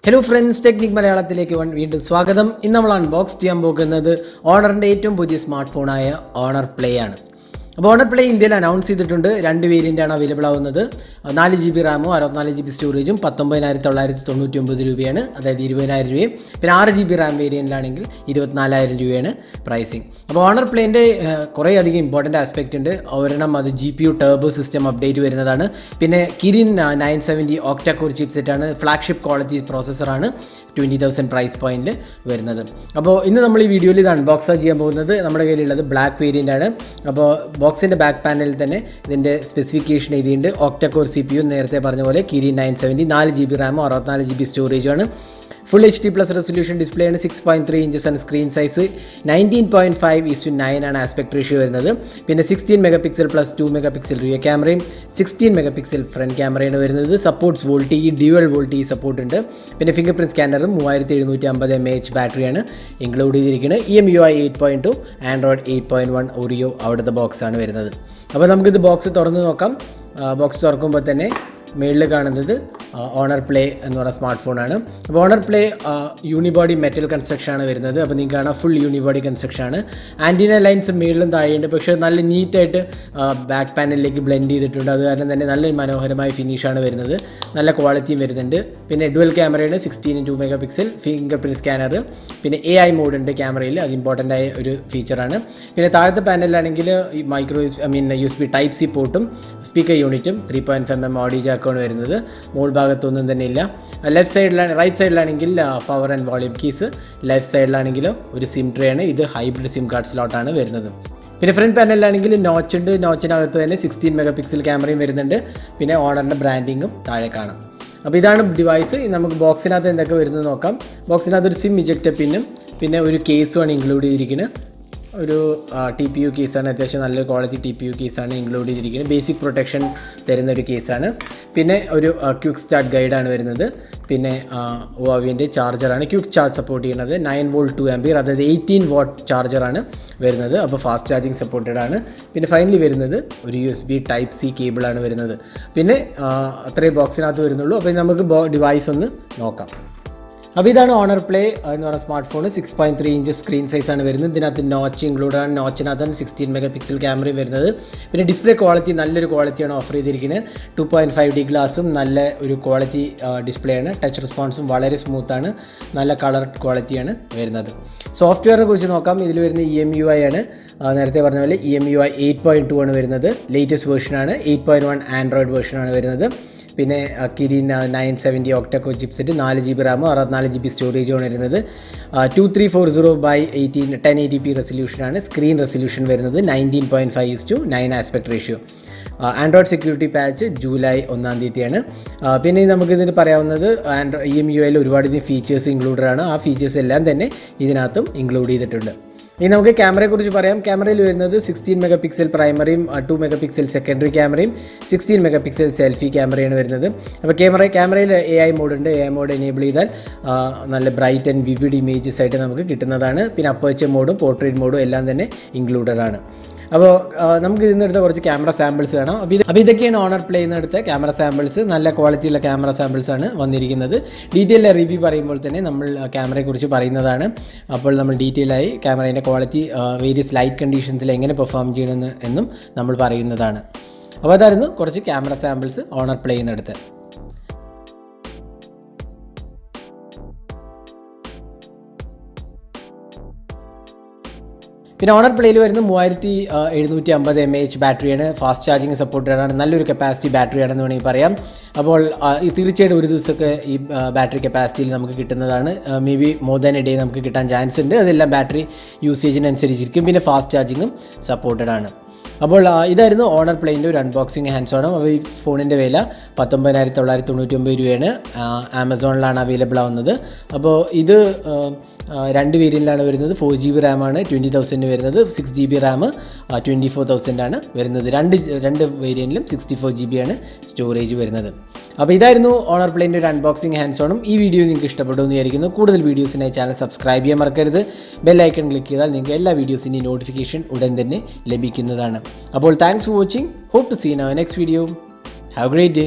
Hello friends, Technique Malayalam വീണ്ടും സ്വാഗതം. ഇന്ന് നമ്മൾ അൺബോക്സ് ചെയ്യാൻ പോകുന്നത് ഓണറിന്റെ ഏറ്റവും പുതിയ സ്മാർട്ട് ഫോണായ ഓണർ പ്ലേ ആണ്. അപ്പോൾ ഓണർ പ്ലേ ഇന്ത്യയിൽ അനൗൺസ് ചെയ്തിട്ടുണ്ട്. രണ്ട് വേരിയൻ്റാണ് അവൈലബിൾ ആവുന്നത്. 4GB റാമും 64GB സ്റ്റോറേജും 19,999 രൂപയാണ്, അതായത് 20,000 രൂപയും. പിന്നെ 6GB റാം വേരിയൻ്റിലാണെങ്കിൽ 24,000 രൂപയാണ് പ്രൈസിങ്. അപ്പോൾ ഓണർ പ്ലേൻ്റെ കുറേ അധികം ഇമ്പോർട്ടൻ്റ് ആസ്പെക്റ്റ് ഉണ്ട്. ഒരെണ്ണം അത് GPU ടർബോ സിസ്റ്റം അപ്ഡേറ്റ് വരുന്നതാണ്. പിന്നെ കിരിൻ 970 ഒക്ടാ കോർ ചിപ്സെറ്റാണ്, ഫ്ലാഗ്ഷിപ്പ് ക്വാളിറ്റി പ്രോസസ്സറാണ്, 20,000 പ്രൈസ് പോയിന്റിൽ വരുന്നത്. അപ്പോൾ ഇന്ന് നമ്മൾ ഈ വീഡിയോയിൽ ഇത് അൺബോക്സ് ചെയ്യാൻ പോകുന്നത് നമ്മുടെ കയ്യിലുള്ളത് ബ്ലാക്ക് വേരിയൻ്റ് ആണ്. അപ്പോൾ ബോക്സിൻ്റെ ബാക്ക് പാനലിൽ തന്നെ ഇതിൻ്റെ സ്പെസിഫിക്കേഷൻ എഴുതിയിട്ടുണ്ട്. ഒക്ടാ കോർ CPU നേരത്തെ പറഞ്ഞ പോലെ കിരിൻ 970, 4GB റാമും 64GB സ്റ്റോറേജുമാണ്. ഫുൾ HD+ റെസൊല്യൂഷൻ ഡിസ്പ്ലേ ആണ്, 6.3 ഇഞ്ചസ് ആണ് സ്ക്രീൻ സൈസ്, 19.5:9 ആണ് ആസ്പെക്ട് റേഷ്യോ വരുന്നത്. പിന്നെ 16 MP പ്ലസ് 2 MP റിയർ ക്യാമറയും 16 MP ഫ്രണ്ട് ക്യാമറയാണ് വരുന്നത്. Supports VoLTE, dual VoLTE support ഉണ്ട്. പിന്നെ ഫിംഗർ പ്രിൻറ്റ് സ്കാനറും 3750 mAh ബാറ്ററിയാണ് ഇൻക്ലൂഡ് ചെയ്തിരിക്കുന്നത്. EMUI 8.2, ആൻഡ്രോയിഡ് 8.1 ഓറിയോ അവിടുത്തെ ബോക്സാണ് വരുന്നത്. അപ്പോൾ നമുക്കിത് ബോക്സ് തുറന്ന് നോക്കാം. ബോക്സ് തുറക്കുമ്പോൾ തന്നെ മേളിൽ കാണുന്നത് ഓണർ പ്ലേ എന്ന് പറയുന്ന സ്മാർട്ട് ഫോണാണ്. അപ്പോൾ ഓണർ പ്ലേ യൂണിബോഡി മെറ്റൽ കൺസ്ട്രക്ഷനാണ് വരുന്നത്. അപ്പോൾ നിങ്ങൾക്ക് കാണാം ഫുൾ യൂണിബോഡി കൺസ്ട്രക്ഷനാണ്. ആൻറ്റീന ലൈൻസ് മേളിലും താഴെയുണ്ട്, പക്ഷേ നല്ല നീറ്റായിട്ട് ബാക്ക് പാനലിലേക്ക് ബ്ലെൻഡ് ചെയ്തിട്ടുണ്ട്. അത് കാരണം തന്നെ നല്ല മനോഹരമായ ഫിനിഷാണ് വരുന്നത്, നല്ല ക്വാളിറ്റിയും വരുന്നുണ്ട്. പിന്നെ ഡുവൽ ക്യാമറയാണ്, 16:2 MP, ഫിംഗർ പ്രിൻറ്റ് സ്കാനർ, പിന്നെ AI മോഡ് ഉണ്ട് ക്യാമറയിൽ, അത് ഇമ്പോർട്ടൻ്റ് ആയ ഒരു ഫീച്ചറാണ്. പിന്നെ താഴത്തെ പാനലിലാണെങ്കിൽ ഈ USB Type-C പോർട്ടും സ്പീക്കർ യൂണിറ്റും 3.5mm ഓഡിയോ ജാക്കാണ് വരുന്നത്. മോൾ ഭാഗത്തൊന്നും തന്നെ ഇല്ല. ലെഫ്റ്റ് സൈഡിലാണ്, റൈറ്റ് സൈഡിലാണെങ്കിൽ power and volume keys, left സൈഡിലാണെങ്കിലും ഒരു സിം ട്രേ ആണ്. ഇത് ഹൈബ്രിഡ് സിം കാർഡ് സ്ലോട്ടാണ് വരുന്നത്. പിന്നെ ഫ്രണ്ട് പാനലിലാണെങ്കിൽ നോച്ച് ഉണ്ട്. നോച്ചിനകത്ത് തന്നെ 16 MP ക്യാമറയും വരുന്നുണ്ട്. പിന്നെ ഓണറിൻ്റെ ബ്രാൻഡിങ്ങും താഴെ കാണാം. അപ്പോൾ ഇതാണ് ഡിവൈസ്. നമുക്ക് ബോക്സിനകത്ത് എന്തൊക്കെ വരുന്നത് നോക്കാം. ബോക്സിനകത്ത് ഒരു സിം ഇജക്റ്റ് പിന്നും പിന്നെ ഒരു കേസുമാണ് ഇൻക്ലൂഡ് ചെയ്തിരിക്കുന്നത്. ഒരു TPU കേസാണ്, അത്യാവശ്യം നല്ല ക്വാളിറ്റി TPU കേസാണ് ഇൻക്ലൂഡ് ചെയ്തിരിക്കുന്നത്. ബേസിക് പ്രൊട്ടക്ഷൻ തരുന്ന ഒരു കേസാണ്. പിന്നെ ഒരു ക്വിക്ക് സ്റ്റാർട്ട് ഗൈഡാണ് വരുന്നത്. പിന്നെ ഹുവാവേൻ്റെ ചാർജറാണ്, ക്വിക്ക് ചാർജ് സപ്പോർട്ട് ചെയ്യുന്നത്. 9V 2A, അതായത് 18W ചാർജറാണ് വരുന്നത്. അപ്പോൾ ഫാസ്റ്റ് ചാർജിങ് സപ്പോർട്ടഡ് ആണ്. പിന്നെ ഫൈനലി വരുന്നത് ഒരു USB Type-C കേബിളാണ് വരുന്നത്. പിന്നെ അത്രയും ബോക്സിനകത്ത് വരുന്നുള്ളൂ. അപ്പോൾ നമുക്ക് ഡിവൈസ് ഒന്ന് നോക്കാം. അപ്പോൾ ഇതാണ് ഓണർ പ്ലേ എന്ന് പറയുന്ന സ്മാർട്ട് ഫോൺ. 6.3 ഇഞ്ചസ് സ്ക്രീൻ സൈസാണ് വരുന്നത്. ഇതിനകത്ത് നോച്ച് ഇൻക്ലൂഡാണ്. നോച്ചിനകത്താണ് 16 MP ക്യാമറയും വരുന്നത്. പിന്നെ ഡിസ്പ്ലേ ക്വാളിറ്റി നല്ലൊരു ക്വാളിറ്റിയാണ് ഓഫർ ചെയ്തിരിക്കുന്നത്. 2.5D ഗ്ലാസും നല്ല ഒരു ക്വാളിറ്റി ഡിസ്പ്ലേ ആണ്. ടച്ച് റെസ്പോൺസും വളരെ സ്മൂത്താണ്, നല്ല കളർ ക്വാളിറ്റിയാണ് വരുന്നത്. സോഫ്റ്റ്വെയറിനെ കുറിച്ച് നോക്കാം. ഇതിൽ വരുന്ന EMUI ആണ്, നേരത്തെ പറഞ്ഞ പോലെ EMUI 8.2 ആണ് വരുന്നത്. ലേറ്റസ്റ്റ് വേർഷനാണ്. 8.1 ആൻഡ്രോയിഡ് വേർഷനാണ് വരുന്നത്. പിന്നെ Kirin 970 octa core chipset, 4GB റാമും 64GB സ്റ്റോറേജുമാണ് വരുന്നത്. 2340x18 1080p റെസൊല്യൂഷനാണ്. സ്ക്രീൻ റെസൊല്യൂഷൻ വരുന്നത് 19.5:9 aspect ratio. Android security patch July 1-ാം തീയതിയാണ്. പിന്നെ നമുക്കിതിന് പറയാവുന്നത് EMUI ഒരുപാട് ഫീച്ചേഴ്സ് ഇൻക്ലൂഡഡ് ആണ്. ആ ഫീച്ചേഴ്സ് എല്ലാം തന്നെ ഇതിനകത്തും ഇൻക്ലൂഡ് ചെയ്തിട്ടുണ്ട്. ഇനി നമുക്ക് ക്യാമറയെക്കുറിച്ച് പറയാം. ക്യാമറയിൽ വരുന്നത് 16 MP പ്രൈമറിയും 2 MP സെക്കൻഡറി ക്യാമറയും 16 MP സെൽഫി ക്യാമറയാണ് വരുന്നത്. അപ്പോൾ ക്യാമറയിൽ AI മോഡുണ്ട്. AI മോഡ് എനേബിൾ ചെയ്താൽ നല്ല ബ്രൈറ്റ് ആൻഡ് വിവിഡ് ഇമേജസ് ആയിട്ട് നമുക്ക് കിട്ടുന്നതാണ്. പിന്നെ അപ്പർച്ചർ മോഡും പോർട്രേറ്റ് മോഡും എല്ലാം തന്നെ ഇൻക്ലൂഡഡ് ആണ്. അപ്പോൾ നമുക്ക് ഇതിനെടുത്ത കുറച്ച് ക്യാമറ സാമ്പിൾസ് കാണാം. അപ്പോൾ ഇതൊക്കെയാണ് ഓണർ പ്ലേ എടുത്ത ക്യാമറ സാമ്പിൾസ്. നല്ല ക്വാളിറ്റിയുള്ള ക്യാമറ സാമ്പിൾസ് ആണ് വന്നിരിക്കുന്നത്. ഡീറ്റെയിൽ റിവ്യൂ പറയുമ്പോൾ തന്നെ നമ്മൾ ക്യാമറയെക്കുറിച്ച് പറയുന്നതാണ്. അപ്പോൾ നമ്മൾ ഡീറ്റെയിൽ ആയി ക്യാമറേൻ്റെ ക്വാളിറ്റി വേരിയസ് ലൈറ്റ് കണ്ടീഷൻസിൽ എങ്ങനെ പെർഫോം ചെയ്യണമെന്ന് എന്നും നമ്മൾ പറയുന്നതാണ്. അപ്പോൾ അതായിരുന്നു കുറച്ച് ക്യാമറ സാമ്പിൾസ് ഓണർ പ്ലേ എടുത്ത്. പിന്നെ ഓണർ പ്ലേയിൽ വരുന്ന 3750 mAh ബാറ്ററിയാണ്. ഫാസ്റ്റ് ചാർജിങ് സപ്പോർട്ടഡ് ആണ്. നല്ലൊരു കപ്പാസിറ്റി ബാറ്ററിയാണെന്ന് വേണമെങ്കിൽ പറയാം. അപ്പോൾ തീർച്ചയായിട്ടും ഒരു ദിവസമൊക്കെ ഈ ബാറ്ററി കപ്പാസിറ്റിയിൽ നമുക്ക് കിട്ടുന്നതാണ്. May be more than A day നമുക്ക് കിട്ടാൻ ചാൻസ് ഉണ്ട്. അതെല്ലാം ബാറ്ററി യൂസേജിനനുസരിച്ചിരിക്കും. പിന്നെ ഫാസ്റ്റ് ചാർജിങ്ങും സപ്പോർട്ടഡ് ആണ്. അപ്പോൾ ഇതായിരുന്നു ഓണർ പ്ലേൻ്റെ ഒരു അൺബോക്സിങ് ഹാൻഡ്സ് ഓൺ. അപ്പോൾ ഈ ഫോണിൻ്റെ വില 19,999 രൂപയാണ്. ആമസോണിലാണ് അവൈലബിൾ ആവുന്നത്. അപ്പോൾ ഇത് രണ്ട് വേരിയൻ്റിലാണ് വരുന്നത്. 4GB റാമാണ് 20,000 വരുന്നത്. 6GB റാം 24,000 ആണ് വരുന്നത്. രണ്ട് വേരിയൻറ്റിലും 64GB ആണ് സ്റ്റോറേജ് വരുന്നത്. അപ്പോൾ ഇതായിരുന്നു ഓണർ പ്ലേൻ്റെ ഒരു അൺബോക്സിങ് ഹാൻഡ്സ് ഓണും. ഈ വീഡിയോ നിങ്ങൾക്ക് ഇഷ്ടപ്പെട്ടു എന്ന് വിചാരിക്കുന്നു. കൂടുതൽ വീഡിയോസിനായി ചാനൽ സബ്സ്ക്രൈബ് ചെയ്യാൻ മറക്കരുത്. ബെൽ ഐക്കൺ ക്ലിക്ക് ചെയ്താൽ നിങ്ങൾക്ക് എല്ലാ വീഡിയോസിൻ്റെയും നോട്ടിഫിക്കേഷൻ ഉടൻ തന്നെ ലഭിക്കുന്നതാണ്. അപ്പോൾ thanks for watching. Hope to see in our next video. Have a great day.